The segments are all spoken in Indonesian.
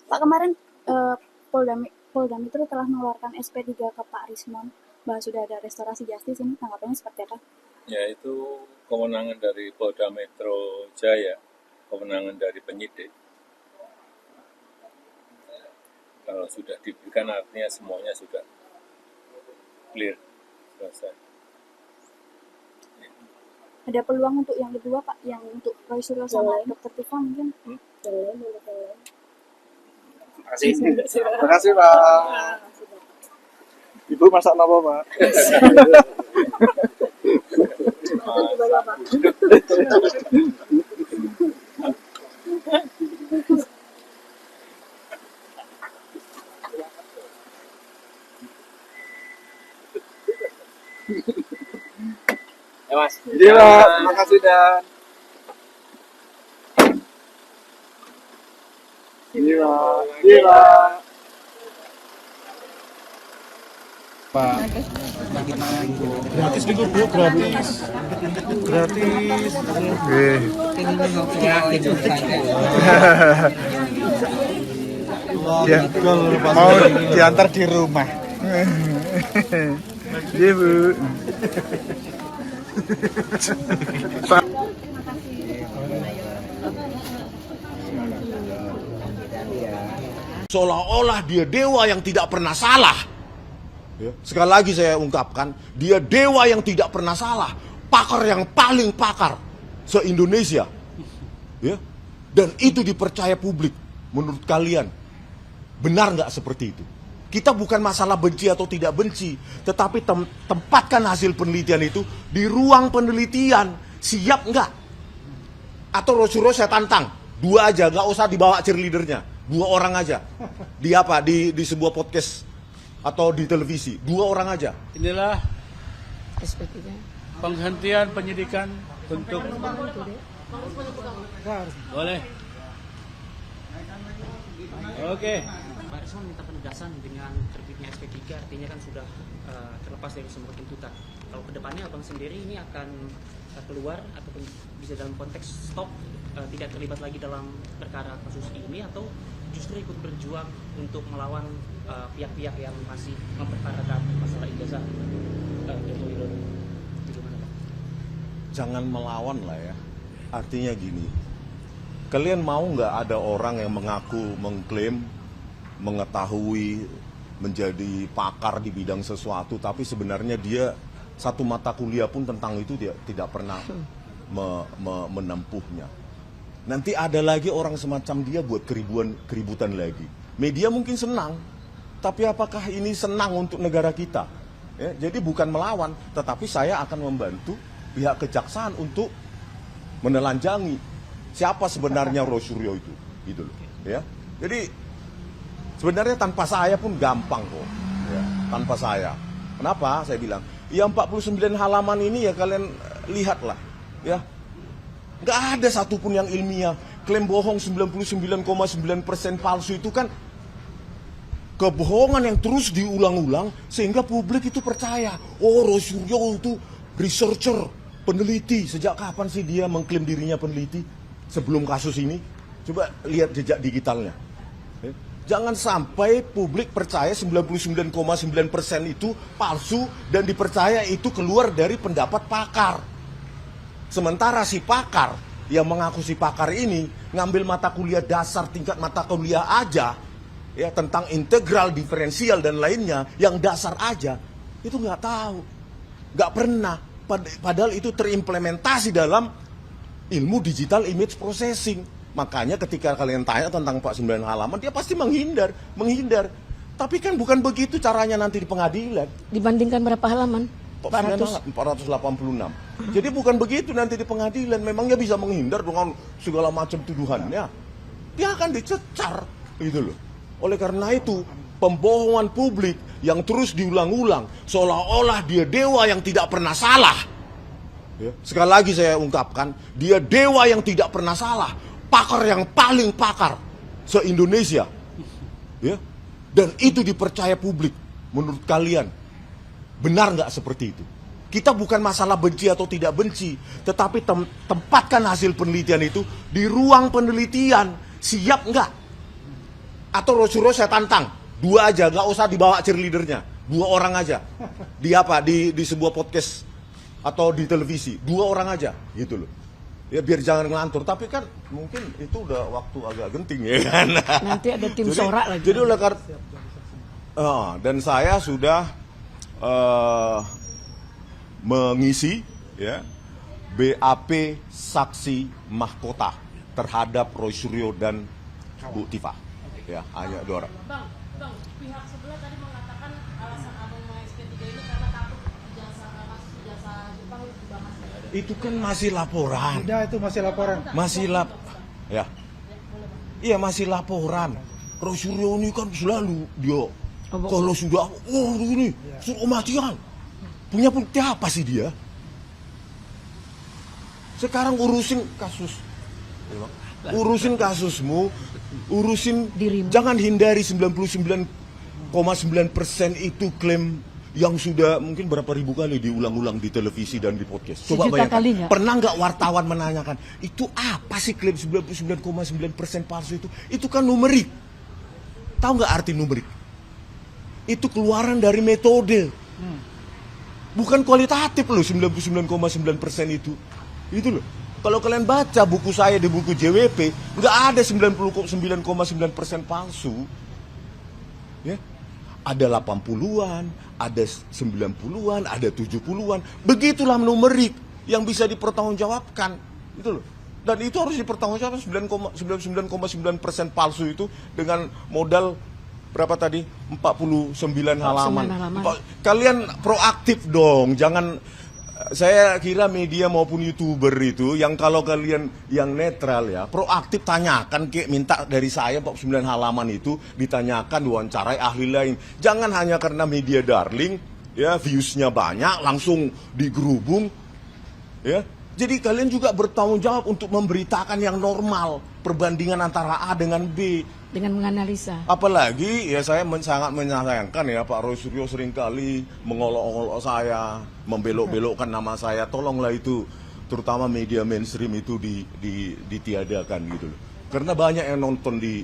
Pak, kemarin Polda Metro telah mengeluarkan SP3 ke Pak Rismon bahwa sudah ada restorasi justice, ini tanggapannya seperti apa? Ya, itu kewenangan dari Polda Metro Jaya, kewenangan dari penyidik. Kalau sudah diberikan artinya semuanya sudah clear, selesai. Ada peluang untuk yang kedua, Pak, yang untuk Roy Suryo sama Dr. Tiva mungkin? Terima kasih. Terima kasih, Pak. Ibu masak apa, Pak? Ya, Mas. Iya, Pak. Terima kasih, Dan. Iya, Pak. Gratis gitu Bu, gratis. Gratis. Ya, mau diantar di rumah. Iya, Bu. Seolah-olah dia dewa yang tidak pernah salah. Ya. Sekali lagi saya ungkapkan, dia dewa yang tidak pernah salah. Pakar yang paling pakar se-Indonesia. Ya. Dan itu dipercaya publik. Menurut kalian, benar nggak seperti itu? Kita bukan masalah benci atau tidak benci, tetapi tempatkan hasil penelitian itu di ruang penelitian. Siap nggak? Atau Rosyuro saya tantang, 2 aja, nggak usah dibawa cheerleadernya, 2 orang aja. Di apa? Di sebuah podcast atau di televisi, 2 orang aja. Inilah penghentian penyidikan untuk boleh. Oke. Pak Rismon minta penegasan dengan terbitnya SP3, artinya kan sudah terlepas dari semua tuntutan. Kalau kedepannya abang sendiri ini akan keluar ataupun bisa dalam konteks stop, tidak terlibat lagi dalam perkara kasus ini, atau justru ikut berjuang untuk melawan pihak-pihak yang masih memperkarakan masalah ijazah Joko Widodo? Bagaimana, Pak? Jangan melawan lah ya. Artinya gini, kalian mau nggak ada orang yang mengaku, mengklaim, mengetahui, menjadi pakar di bidang sesuatu, tapi sebenarnya dia satu mata kuliah pun tentang itu dia tidak pernah menempuhnya. Nanti ada lagi orang semacam dia buat keributan lagi. Media mungkin senang, tapi apakah ini senang untuk negara kita? Ya, jadi bukan melawan, tetapi saya akan membantu pihak kejaksaan untuk menelanjangi siapa sebenarnya Roy Suryo itu, gitu loh. Ya, jadi sebenarnya tanpa saya pun gampang kok, ya, tanpa saya. Kenapa? Saya bilang, ya 49 halaman ini ya kalian lihatlah, ya. Nggak ada satupun yang ilmiah. Klaim bohong 99,9% palsu itu kan kebohongan yang terus diulang-ulang sehingga publik itu percaya. Oh, Roy Suryo itu researcher, peneliti. Sejak kapan sih dia mengklaim dirinya peneliti? Sebelum kasus ini? Coba lihat jejak digitalnya. Jangan sampai publik percaya 99,9% itu palsu dan dipercaya itu keluar dari pendapat pakar. Sementara si pakar yang mengaku si pakar ini ngambil mata kuliah dasar, tingkat mata kuliah aja, ya, tentang integral, diferensial dan lainnya, yang dasar aja, itu nggak tahu, nggak pernah. Padahal itu terimplementasi dalam ilmu digital image processing. Makanya ketika kalian tanya tentang 49 halaman, dia pasti menghindar. Tapi kan bukan begitu caranya nanti di pengadilan. Dibandingkan berapa halaman? 486. Jadi bukan begitu nanti di pengadilan. Memangnya bisa menghindar dengan segala macam tuduhannya. Dia akan dicecar, gitu loh. Oleh karena itu, pembohongan publik yang terus diulang-ulang, seolah-olah dia dewa yang tidak pernah salah. Ya. Sekali lagi saya ungkapkan, dia dewa yang tidak pernah salah. Pakar yang paling pakar se-Indonesia. Ya. Dan itu dipercaya publik. Menurut kalian, benar nggak seperti itu? Kita bukan masalah benci atau tidak benci, tetapi tempatkan hasil penelitian itu di ruang penelitian. Siap nggak? Atau Rosuryo saya tantang, 2 aja, nggak usah dibawa cheerleadernya, 2 orang aja. Di di sebuah podcast atau di televisi, 2 orang aja, gitu loh. Ya biar jangan ngelantur, tapi kan mungkin itu udah waktu agak genting ya kan. Nanti ada tim sorak lagi. Jadi oleh karena dan saya sudah mengisi ya BAP saksi mahkota terhadap Rosuryo dan Bu Tifa. Ya, hanya 2 orang. Bang, pihak sebelah tadi mengatakan alasan abang mau SP3 ini karena takut jasa Jepang dibahas. Itu kan masih laporan. Udah itu masih laporan. Ya. Iya, masih laporan. Rosuryo ini kan selalu dia kalau sudah ini suruh matian. Punya bukti apa sih dia? Sekarang urusin kasus. Urusin kasusmu, urusin dirimu. Jangan hindari 99,9% itu klaim yang sudah mungkin berapa ribu kali diulang-ulang di televisi dan di podcast. Coba Sejuta bayangkan, kalinya. pernah nggak wartawan menanyakan, itu apa sih klaim 99,9% palsu itu? Itu kan numerik. Tahu nggak arti numerik? Itu keluaran dari metode. Bukan kualitatif loh 99,9% itu. Itu loh. Kalau kalian baca buku saya di buku JWP, nggak ada 99,9% palsu. Ya. Ada 80-an, ada 90-an, ada 70-an. Begitulah numerik yang bisa dipertanggungjawabkan. Itu loh. Dan itu harus dipertanggungjawabkan 99,9% palsu itu dengan modal berapa tadi? 49 halaman. Kalian proaktif dong, jangan. Saya kira media maupun YouTuber itu yang kalau kalian yang netral ya, proaktif tanyakan, minta dari saya 49 halaman itu ditanyakan, wawancarai ahli lain. Jangan hanya karena media darling ya, viewsnya banyak langsung digerubung ya. Jadi kalian juga bertanggung jawab untuk memberitakan yang normal, perbandingan antara A dengan B. Dengan menganalisa. Apalagi ya saya sangat menyayangkan ya Pak Rosuryo seringkali mengolok-olok saya, membelok-belokkan nama saya. Tolonglah itu, terutama media mainstream itu ditiadakan gitu loh. Karena banyak yang nonton di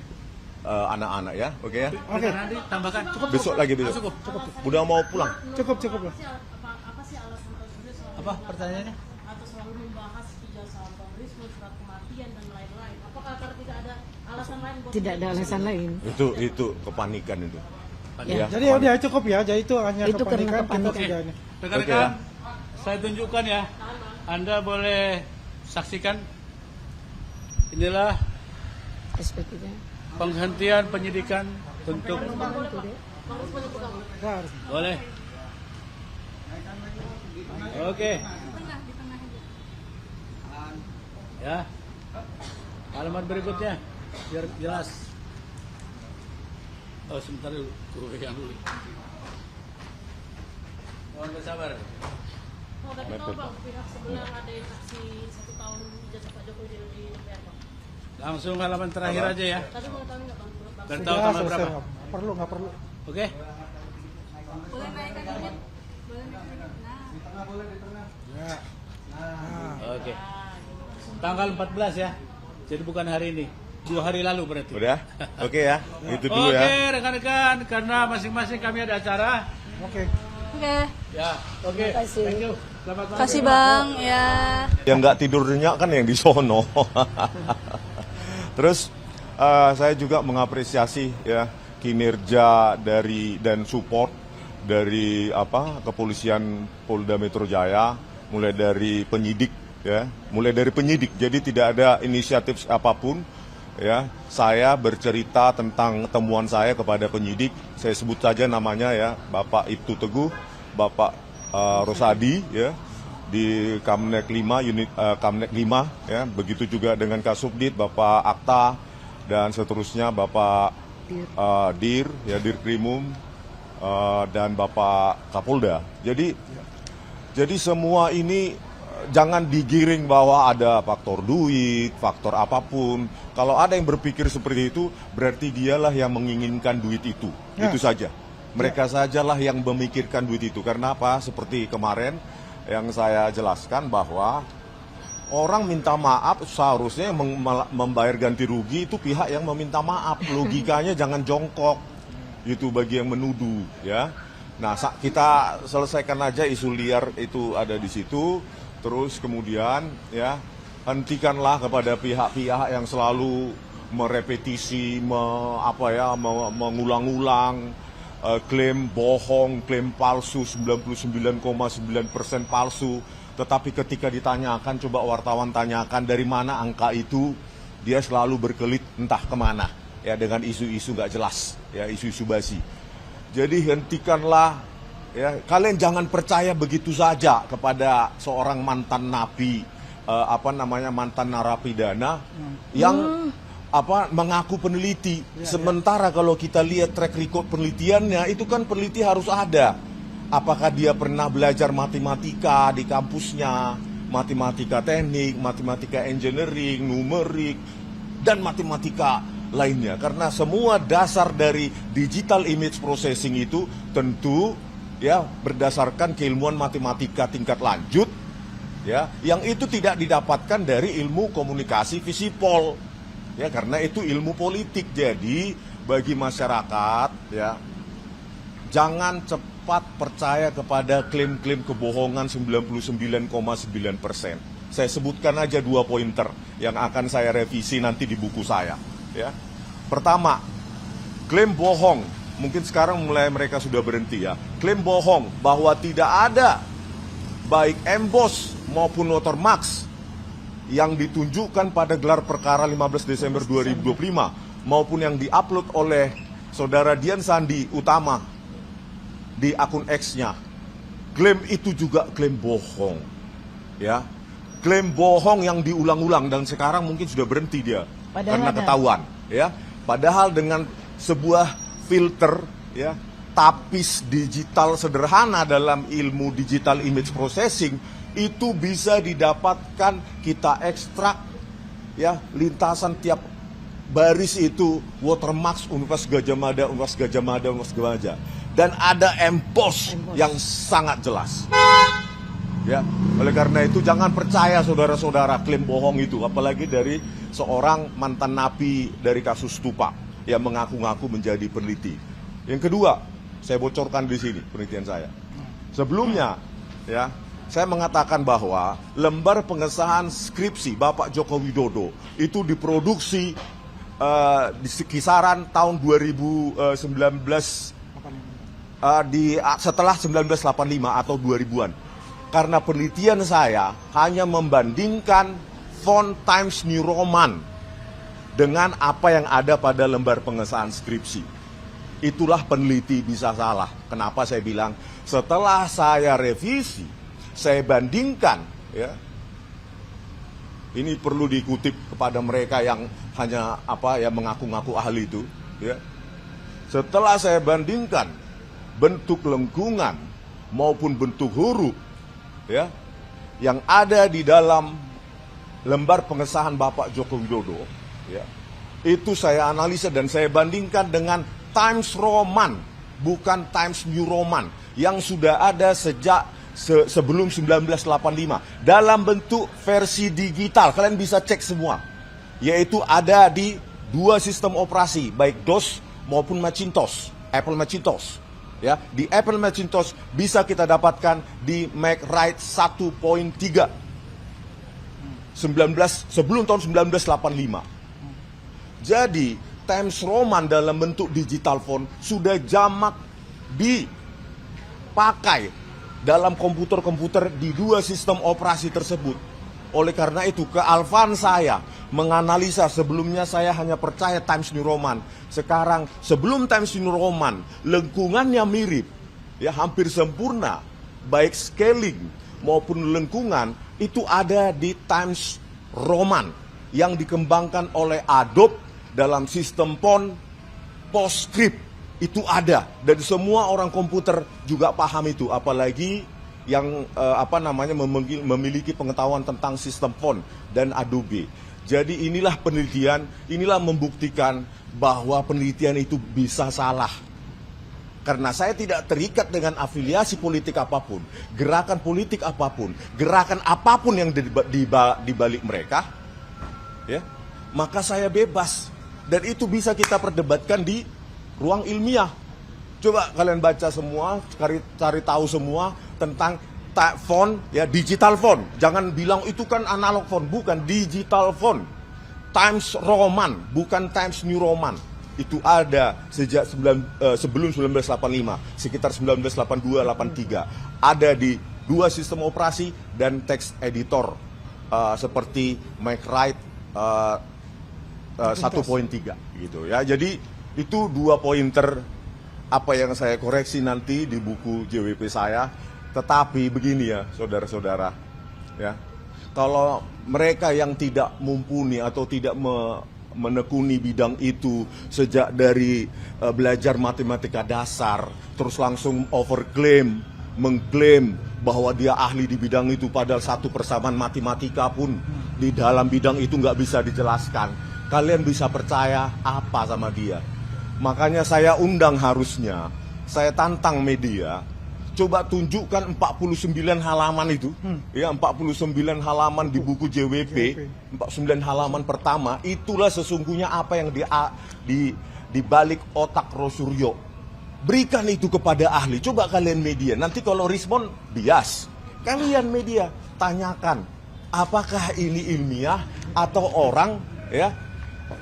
anak-anak ya, oke ya? Oke. Nanti tambahkan. Cukup. Besok lagi besok. Cukup. Udah mau pulang. Cukup lah. Apa sih alasan Rosuryo soal Apa pertanyaannya? atau selalu membahas ijazah Bang Rismo, surat kematian dan lain-lain? Apakah karena tidak ada alasan lain? Tidak ada alasan lain. Itu kepanikan itu. Ya. Jadi udah cukup ya, jadi itu hanya Itu karena kepanikan. kepanikan. Kita sudah ini. Rekan-rekan, saya tunjukkan ya. Anda boleh saksikan. Inilah SP3. penghentian penyidikan untuk boleh. Oke. Ya. Halaman berikutnya biar jelas. Oh, sebentar dulu. Yang dulu. Mohon bersabar. Oh, tapi tahu Bang, pihak sebelah ada yang saksi 1 tahun ijazah Pak Jokowi di DPR Bang. Langsung halaman terakhir aja ya. Tadi mau tahu nggak Bang? Biar tahu Sudah tanggal selesai, berapa. nggak perlu. Oke. Boleh naikkan dikit? Boleh naikkan. Oke. Tanggal 14 ya. Jadi bukan hari ini. 2 hari lalu berarti. Udah? Oke ya. Itu dulu Oke, ya. rekan-rekan, karena masing-masing kami ada acara. Oke. Oke. Ya, oke. Thank you. Selamat malam. Kasih Bang, ya. Yang nggak tidur nyenyak kan yang di sono. Terus saya juga mengapresiasi ya kinerja dari dan support dari kepolisian Polda Metro Jaya, mulai dari penyidik ya, jadi tidak ada inisiatif apapun ya. Saya bercerita tentang temuan saya kepada penyidik, saya sebut saja namanya ya, Bapak Ibtu Teguh, Bapak Rosadi ya, di Kamnek 5 unit Kamnek 5 ya, begitu juga dengan Kasubdit Bapak Akta dan seterusnya Bapak Dir ya, Dirkrimum dan Bapak Kapolda. Jadi semua ini jangan digiring bahwa ada faktor duit, faktor apapun. Kalau ada yang berpikir seperti itu, berarti dialah yang menginginkan duit itu. Ya. Itu saja. Mereka sajalah yang memikirkan duit itu. Karena apa? Seperti kemarin yang saya jelaskan bahwa Orang minta maaf, seharusnya yang membayar ganti rugi itu pihak yang meminta maaf. Logikanya jangan jongkok. Itu bagi yang menuduh, ya. Nah, kita selesaikan aja isu liar itu ada di situ. Terus kemudian, ya, hentikanlah kepada pihak-pihak yang selalu merepetisi, mengulang-ulang, klaim bohong, klaim palsu, 99,9% palsu. Tetapi ketika ditanyakan, coba wartawan tanyakan dari mana angka itu, dia selalu berkelit entah kemana, ya, dengan isu-isu gak jelas, ya, isu-isu basi. Jadi hentikanlah, ya, kalian jangan percaya begitu saja kepada seorang mantan napi, mantan narapidana yang mengaku peneliti. Sementara kalau kita lihat track record penelitiannya, itu kan peneliti harus ada. Apakah dia pernah belajar matematika di kampusnya, matematika teknik, matematika engineering, numerik, dan matematika lainnya. Karena semua dasar dari digital image processing itu tentu, ya, berdasarkan keilmuan matematika tingkat lanjut, ya, yang itu tidak didapatkan dari ilmu komunikasi visipol, ya, karena itu ilmu politik. Jadi bagi masyarakat, ya, jangan cepat percaya kepada klaim-klaim kebohongan 99,9%. Saya sebutkan aja 2 pointer yang akan saya revisi nanti di buku saya, ya. Pertama, klaim bohong. Mungkin sekarang mulai mereka sudah berhenti, ya. Klaim bohong bahwa tidak ada baik emboss maupun watermarks yang ditunjukkan pada gelar perkara 15 Desember 2025 maupun yang diupload oleh saudara Dian Sandi Utama di akun X-nya. Klaim itu juga klaim bohong, ya. Klaim bohong yang diulang-ulang dan sekarang mungkin sudah berhenti dia karena ketahuan, ya. Padahal dengan sebuah filter, ya, tapis digital sederhana dalam ilmu digital image processing itu bisa didapatkan, kita ekstrak, ya, lintasan tiap baris itu watermarks Universitas Gadjah Mada, Universitas Gadjah Mada, Universitas Gadjah Mada. Dan ada emboss yang sangat jelas, ya. Oleh karena itu jangan percaya saudara-saudara klaim bohong itu, apalagi dari seorang mantan napi dari kasus Tupac yang mengaku-ngaku menjadi peneliti. Yang kedua, saya bocorkan di sini penelitian saya. Sebelumnya, ya, saya mengatakan bahwa lembar pengesahan skripsi Bapak Joko Widodo itu diproduksi di kisaran tahun 2019, setelah 1985 atau 2000-an. Karena penelitian saya hanya membandingkan font Times New Roman dengan apa yang ada pada lembar pengesahan skripsi. Itulah peneliti bisa salah. Kenapa saya bilang setelah saya revisi, saya bandingkan, ya. Ini perlu dikutip kepada mereka yang hanya mengaku-ngaku ahli itu, ya. Setelah saya bandingkan bentuk lengkungan maupun bentuk huruf, ya, yang ada di dalam lembar pengesahan Bapak Joko Widodo, ya, itu saya analisa dan saya bandingkan dengan Times Roman, bukan Times New Roman, yang sudah ada sejak sebelum 1985 dalam bentuk versi digital. Kalian bisa cek semua, yaitu ada di 2 sistem operasi, baik DOS maupun Macintosh, Apple Macintosh. Ya, di Apple Macintosh bisa kita dapatkan di Mac Write 1.3 sebelum tahun 1985. Jadi Times Roman dalam bentuk digital font sudah jamak dipakai dalam komputer-komputer di 2 sistem operasi tersebut. Oleh karena itu, kealfaan saya menganalisa, sebelumnya saya hanya percaya Times New Roman. Sekarang, sebelum Times New Roman, lengkungannya mirip, ya, hampir sempurna, baik scaling maupun lengkungan, itu ada di Times Roman yang dikembangkan oleh Adobe dalam sistem font PostScript. Itu ada, dan semua orang komputer juga paham itu, apalagi yang memiliki pengetahuan tentang sistem font dan Adobe. Jadi inilah penelitian, inilah membuktikan bahwa penelitian itu bisa salah. Karena saya tidak terikat dengan afiliasi politik apapun, gerakan politik apapun, gerakan apapun yang di balik mereka, ya, maka saya bebas. Dan itu bisa kita perdebatkan di ruang ilmiah. Coba kalian baca semua, cari tahu semua tentang phone, ya, digital phone. Jangan bilang itu kan analog phone, bukan, digital phone. Times Roman, bukan Times New Roman. Itu ada sejak sebelum 1985, sekitar 1982-83. Ada di 2 sistem operasi dan text editor seperti MacWrite 1.3 gitu ya. Jadi itu 2 pointer apa yang saya koreksi nanti di buku JWP saya. Tetapi begini ya, saudara-saudara, ya. Kalau mereka yang tidak mumpuni atau tidak menekuni bidang itu sejak dari belajar matematika dasar, terus langsung mengklaim bahwa dia ahli di bidang itu, padahal satu persamaan matematika pun di dalam bidang itu nggak bisa dijelaskan. Kalian bisa percaya apa sama dia? Makanya saya undang, harusnya saya tantang media, coba tunjukkan 49 halaman itu, ya, 49 halaman di buku JWP, 49 halaman pertama, itulah sesungguhnya apa yang di balik otak Rosuryo. Berikan itu kepada ahli, coba kalian media, nanti kalau respon bias, kalian media tanyakan, apakah ini ilmiah atau orang, ya,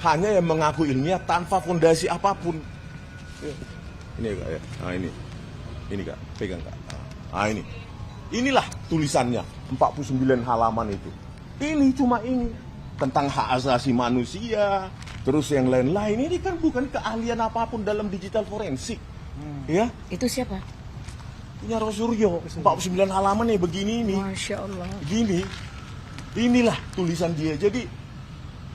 hanya yang mengaku ilmiah tanpa fondasi apapun. Ya. Ini Kak, ya. Nah ini Kak, pegang Kak. Nah inilah tulisannya, 49 halaman itu. Ini cuma ini, tentang hak asasi manusia, terus yang lain-lain. Ini kan bukan keahlian apapun dalam digital forensik. Ya. Itu siapa? Punya Rosuryo, 49 halaman nih begini ini. Masya Allah. Begini, inilah tulisan dia. Jadi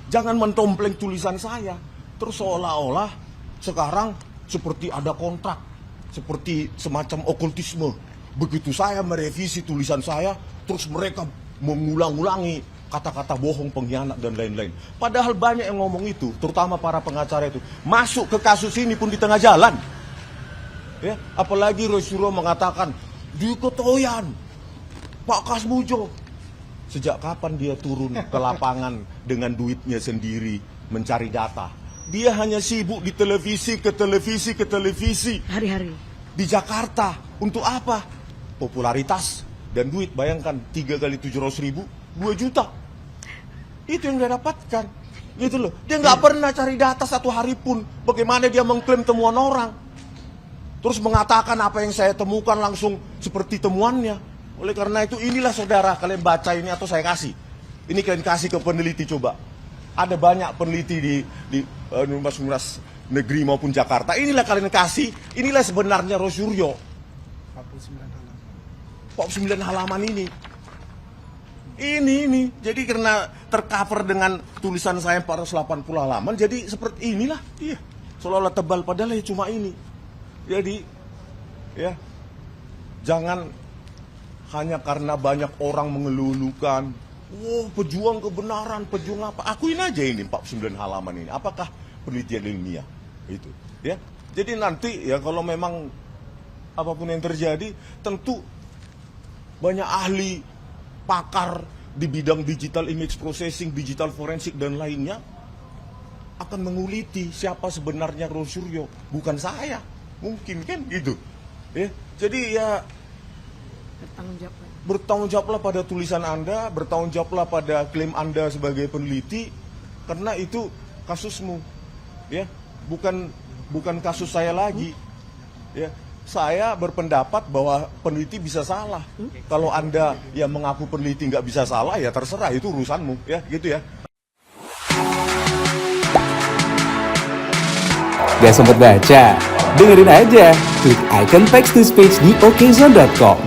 jangan mentompleng tulisan saya. Terus seolah-olah sekarang seperti ada kontrak, seperti semacam okultisme. Begitu saya merevisi tulisan saya, terus mereka mengulang-ulangi kata-kata bohong, pengkhianat, dan lain-lain. Padahal banyak yang ngomong itu, terutama para pengacara itu. Masuk ke kasus ini pun di tengah jalan. Ya, apalagi Rosuryo mengatakan, di Kotoyan, Pak Kasmujo. Sejak kapan dia turun ke lapangan dengan duitnya sendiri mencari data? Dia hanya sibuk di televisi, ke televisi. Hari-hari. Di Jakarta. Untuk apa? Popularitas dan duit. Bayangkan, 3 kali 700.000, 2 juta. Itu yang dia dapatkan. Gitu loh. Dia nggak pernah cari data satu hari pun. Bagaimana dia mengklaim temuan orang. Terus mengatakan apa yang saya temukan langsung seperti temuannya. Oleh karena itu, inilah saudara, kalian baca ini atau saya kasih. Ini kalian kasih ke peneliti coba. Ada banyak peneliti di universitas negeri maupun Jakarta. Inilah kalian kasih, inilah sebenarnya Rosuryo. 49 halaman ini. Ini. Jadi karena tercover dengan tulisan saya 480 halaman, jadi seperti inilah. Iya. Seolah-olah tebal, padahal ya cuma ini. Jadi, ya, jangan hanya karena banyak orang mengelulukan, pejuang kebenaran, pejuang apa. Akuin aja ini 49 halaman ini. Apakah penelitian ilmiah? Itu, ya. Jadi nanti ya kalau memang apapun yang terjadi, tentu banyak ahli, pakar di bidang digital image processing, digital forensik dan lainnya akan menguliti siapa sebenarnya Rosuryo, bukan saya. Mungkin kan gitu. Ya. Jadi ya bertanggung jawablah pada tulisan Anda, bertanggung jawablah pada klaim Anda sebagai peneliti, karena itu kasusmu, ya, bukan kasus saya lagi, ya. Saya berpendapat bahwa peneliti bisa salah. Kalau Anda yang mengaku peneliti nggak bisa salah, ya terserah, itu urusanmu, ya, gitu ya. Gak sempet baca? Dengerin aja, klik icon text to speech di okezone.com.